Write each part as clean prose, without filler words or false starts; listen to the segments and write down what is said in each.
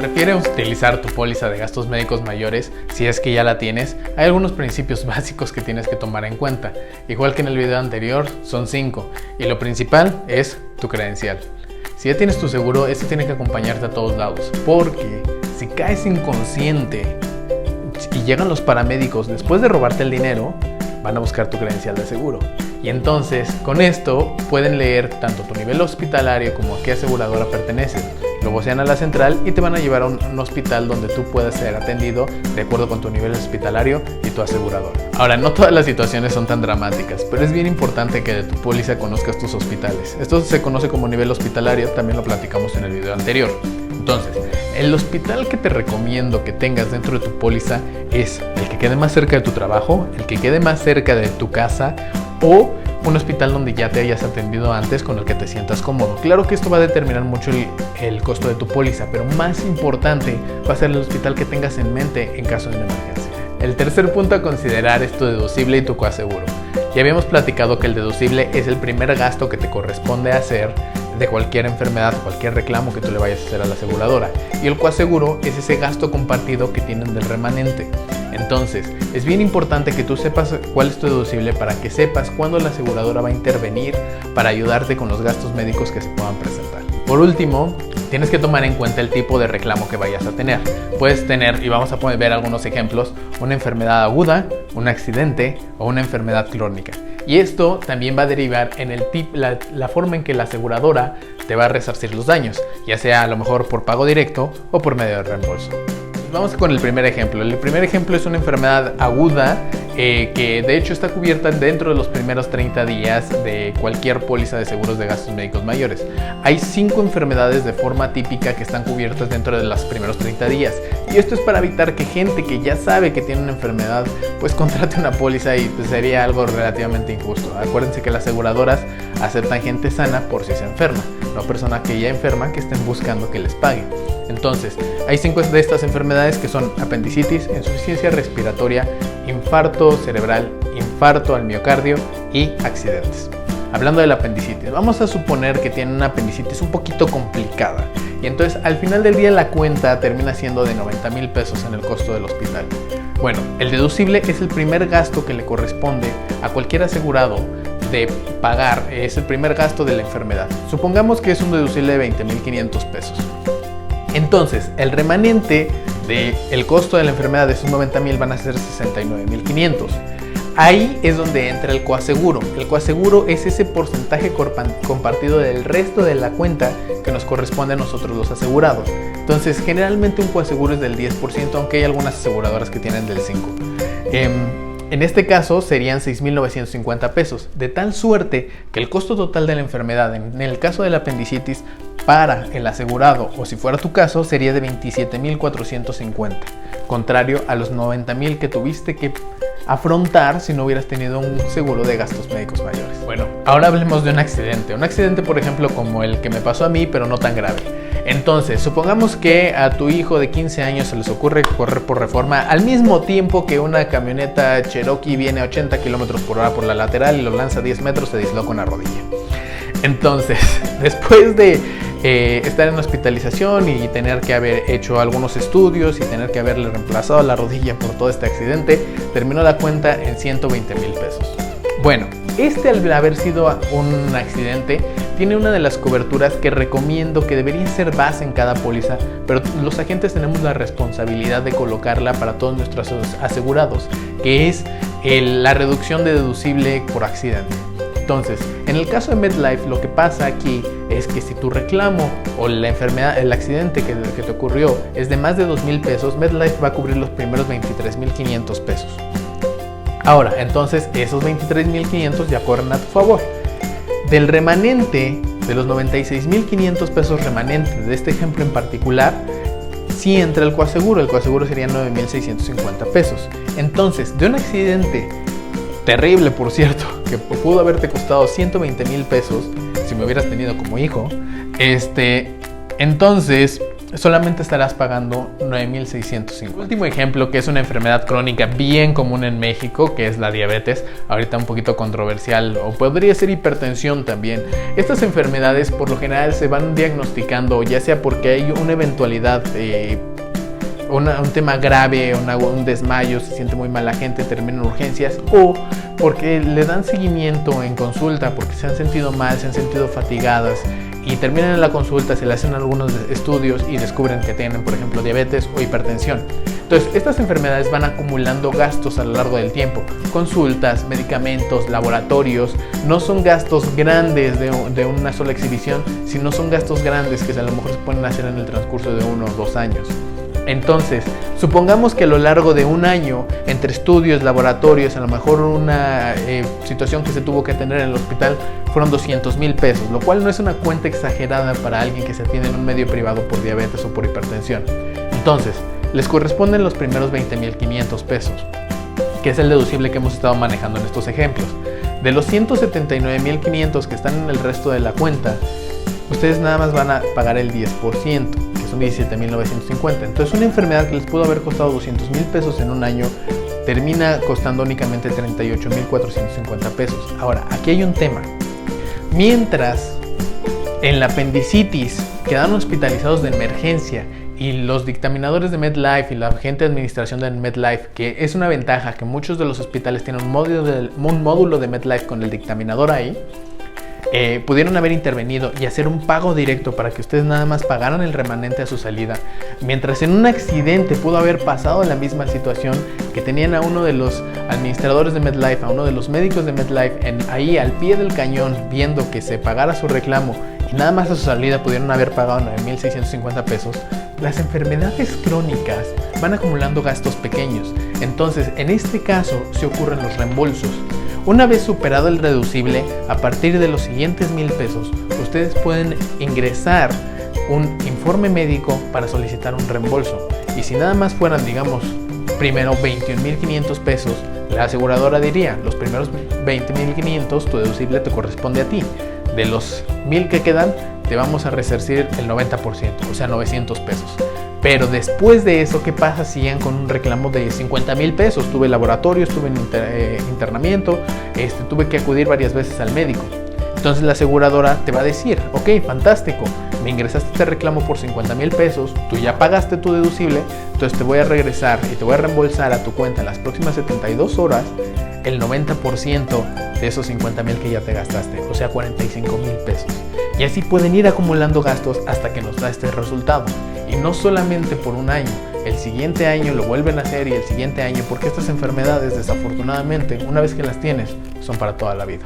refiere a utilizar tu póliza de gastos médicos mayores, si es que ya la tienes, hay algunos principios básicos que tienes que tomar en cuenta. Igual que en el video anterior, son 5, y lo principal es tu credencial. Si ya tienes tu seguro, este tiene que acompañarte a todos lados, porque si caes inconsciente y llegan los paramédicos después de robarte el dinero, van a buscar tu credencial de seguro. Y entonces, con esto, pueden leer tanto tu nivel hospitalario como a qué aseguradora perteneces. Lo vocean a la central y te van a llevar a un hospital donde tú puedas ser atendido de acuerdo con tu nivel hospitalario y tu asegurador. Ahora, no todas las situaciones son tan dramáticas, pero es bien importante que de tu póliza conozcas tus hospitales. Esto se conoce como nivel hospitalario, también lo platicamos en el video anterior. Entonces, el hospital que te recomiendo que tengas dentro de tu póliza es el que quede más cerca de tu trabajo, el que quede más cerca de tu casa, o un hospital donde ya te hayas atendido antes con el que te sientas cómodo. Claro que esto va a determinar mucho el costo de tu póliza, pero más importante va a ser el hospital que tengas en mente en caso de una emergencia. El tercer punto a considerar es tu deducible y tu coaseguro. Ya habíamos platicado que el deducible es el primer gasto que te corresponde hacer de cualquier enfermedad, cualquier reclamo que tú le vayas a hacer a la aseguradora. Y el coaseguro es ese gasto compartido que tienen del remanente. Entonces, es bien importante que tú sepas cuál es tu deducible para que sepas cuándo la aseguradora va a intervenir para ayudarte con los gastos médicos que se puedan presentar. Por último, tienes que tomar en cuenta el tipo de reclamo que vayas a tener. Puedes tener, y vamos a poder ver algunos ejemplos, una enfermedad aguda, un accidente o una enfermedad crónica. Y esto también va a derivar en la forma en que la aseguradora te va a resarcir los daños, ya sea a lo mejor por pago directo o por medio de reembolso. Vamos con el primer ejemplo. El primer ejemplo es una enfermedad aguda que de hecho está cubierta dentro de los primeros 30 días de cualquier póliza de seguros de gastos médicos mayores. Hay 5 enfermedades de forma típica que están cubiertas dentro de los primeros 30 días. Y esto es para evitar que gente que ya sabe que tiene una enfermedad pues contrate una póliza y pues sería algo relativamente injusto. Acuérdense que las aseguradoras aceptan gente sana por si se enferma, no personas que ya enferman que estén buscando que les paguen. Entonces, hay 5 de estas enfermedades que son apendicitis, insuficiencia respiratoria, infarto cerebral, infarto al miocardio y accidentes. Hablando del apendicitis, vamos a suponer que tiene una apendicitis un poquito complicada y entonces al final del día la cuenta termina siendo de 90,000 pesos en el costo del hospital. Bueno, el deducible es el primer gasto que le corresponde a cualquier asegurado de pagar, es el primer gasto de la enfermedad. Supongamos que es un deducible de 20,500 pesos. Entonces, el remanente del costo de la enfermedad de esos 90,000 van a ser 69,500. Ahí es donde entra el coaseguro. El coaseguro es ese porcentaje compartido del resto de la cuenta que nos corresponde a nosotros los asegurados. Entonces, generalmente un coaseguro es del 10%, aunque hay algunas aseguradoras que tienen del 5%. En este caso serían 6,950 pesos, de tal suerte que el costo total de la enfermedad, en el caso de la apendicitis, para el asegurado, o si fuera tu caso, sería de 27,450, contrario a los 90,000 que tuviste que afrontar si no hubieras tenido un seguro de gastos médicos mayores. Bueno, ahora hablemos de un accidente. Un accidente, por ejemplo, como el que me pasó a mí, pero no tan grave. Entonces, supongamos que a tu hijo de 15 años se les ocurre correr por Reforma al mismo tiempo que una camioneta Cherokee viene a 80 km por hora por la lateral y lo lanza 10 metros, se disloca una rodilla. Entonces, después de estar en hospitalización y tener que haber hecho algunos estudios y tener que haberle reemplazado la rodilla por todo este accidente, terminó la cuenta en 120,000 pesos. Bueno, al haber sido un accidente, tiene una de las coberturas que recomiendo que debería ser base en cada póliza, pero los agentes tenemos la responsabilidad de colocarla para todos nuestros asegurados, que es la reducción de deducible por accidente. Entonces, en el caso de MetLife, lo que pasa aquí es que si tu reclamo o la enfermedad, el accidente que te ocurrió es de más de 2,000 pesos, MetLife va a cubrir los primeros 23,500 pesos. Ahora, entonces, esos 23,500 ya corren a tu favor. Del remanente, de los 96,500 pesos remanentes de este ejemplo en particular, sí entra el coaseguro. El coaseguro sería 9,650 pesos. Entonces, de un accidente terrible, por cierto, que pudo haberte costado 120,000 pesos si me hubieras tenido como hijo, entonces solamente estarás pagando 9,650. Último ejemplo, que es una enfermedad crónica bien común en México, que es la diabetes, ahorita un poquito controversial, o podría ser hipertensión también. Estas enfermedades por lo general se van diagnosticando ya sea porque hay una eventualidad, un tema grave, un desmayo, se siente muy mal la gente, termina en urgencias, o porque le dan seguimiento en consulta, porque se han sentido mal, se han sentido fatigadas, y terminan en la consulta, se le hacen algunos estudios y descubren que tienen, por ejemplo, diabetes o hipertensión. Entonces, estas enfermedades van acumulando gastos a lo largo del tiempo. Consultas, medicamentos, laboratorios. No son gastos grandes de una sola exhibición, sino son gastos grandes que a lo mejor se pueden hacer en el transcurso de 1 o 2 años. Entonces, supongamos que a lo largo de un año, entre estudios, laboratorios, a lo mejor una situación que se tuvo que atender en el hospital, fueron 200,000 pesos, lo cual no es una cuenta exagerada para alguien que se atiende en un medio privado por diabetes o por hipertensión. Entonces, les corresponden los primeros 20,500 pesos, que es el deducible que hemos estado manejando en estos ejemplos. De los 179,500 que están en el resto de la cuenta, ustedes nada más van a pagar el 10%. Son 17,950. Entonces, una enfermedad que les pudo haber costado 200,000 pesos en un año termina costando únicamente 38,450 pesos. Ahora, aquí hay un tema. Mientras en la apendicitis quedan hospitalizados de emergencia y los dictaminadores de MedLife y la gente de administración de MedLife, que es una ventaja que muchos de los hospitales tienen un módulo de MedLife con el dictaminador ahí, pudieron haber intervenido y hacer un pago directo para que ustedes nada más pagaran el remanente a su salida, mientras en un accidente pudo haber pasado la misma situación, que tenían a uno de los administradores de MedLife, a uno de los médicos de MedLife ahí al pie del cañón viendo que se pagara su reclamo, y nada más a su salida pudieron haber pagado 9,650 pesos. Las enfermedades crónicas van acumulando gastos pequeños. Entonces, en este caso se ocurren los reembolsos. Una vez superado el deducible, a partir de los siguientes 1,000 pesos, ustedes pueden ingresar un informe médico para solicitar un reembolso. Y si nada más fueran, digamos, primero 21,500 pesos, la aseguradora diría, los primeros 20,500 tu deducible te corresponde a ti. De los 1,000 que quedan, te vamos a resarcir el 90%, o sea, 900 pesos. Pero después de eso, ¿qué pasa si llegan con un reclamo de 50,000 pesos? Tuve laboratorio, estuve en internamiento, tuve que acudir varias veces al médico. Entonces la aseguradora te va a decir, ok, fantástico, me ingresaste este reclamo por 50,000 pesos, tú ya pagaste tu deducible, entonces te voy a regresar y te voy a reembolsar a tu cuenta en las próximas 72 horas el 90% de esos 50,000 que ya te gastaste, o sea, 45,000 pesos. Y así pueden ir acumulando gastos hasta que nos da este resultado. Y no solamente por un año, el siguiente año lo vuelven a hacer y el siguiente año, porque estas enfermedades, desafortunadamente, una vez que las tienes, son para toda la vida.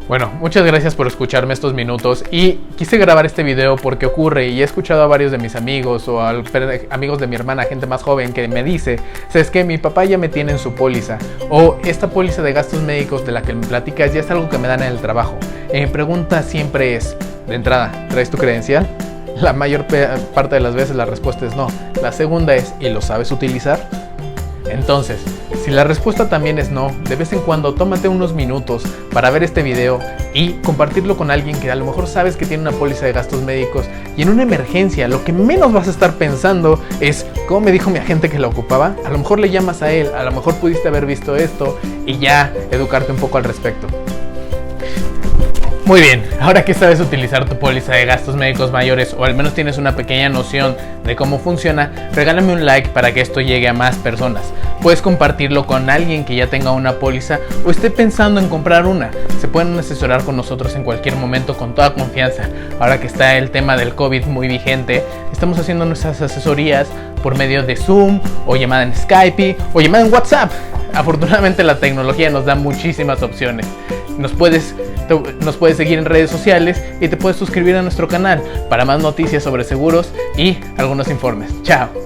Bueno, muchas gracias por escucharme estos minutos, y quise grabar este video porque ocurre, y he escuchado a varios de mis amigos o a amigos de mi hermana, gente más joven, que me dice, ¿sabes qué? Mi papá ya me tiene en su póliza, o esta póliza de gastos médicos de la que me platicas ya es algo que me dan en el trabajo. Mi pregunta siempre es, de entrada, ¿traes tu credencial? La mayor parte de las veces la respuesta es no. La segunda es, ¿y lo sabes utilizar? Entonces, si la respuesta también es no, de vez en cuando tómate unos minutos para ver este video y compartirlo con alguien que a lo mejor sabes que tiene una póliza de gastos médicos, y en una emergencia lo que menos vas a estar pensando es, ¿cómo me dijo mi agente que la ocupaba? A lo mejor le llamas a él, a lo mejor pudiste haber visto esto y ya educarte un poco al respecto. Muy bien, ahora que sabes utilizar tu póliza de gastos médicos mayores, o al menos tienes una pequeña noción de cómo funciona, regálame un like para que esto llegue a más personas. Puedes compartirlo con alguien que ya tenga una póliza o esté pensando en comprar una. Se pueden asesorar con nosotros en cualquier momento con toda confianza. Ahora que está el tema del COVID muy vigente, estamos haciendo nuestras asesorías por medio de Zoom, o llamada en Skype, o llamada en WhatsApp. Afortunadamente la tecnología nos da muchísimas opciones. Nos puedes seguir en redes sociales y te puedes suscribir a nuestro canal para más noticias sobre seguros y algunos informes. Chao.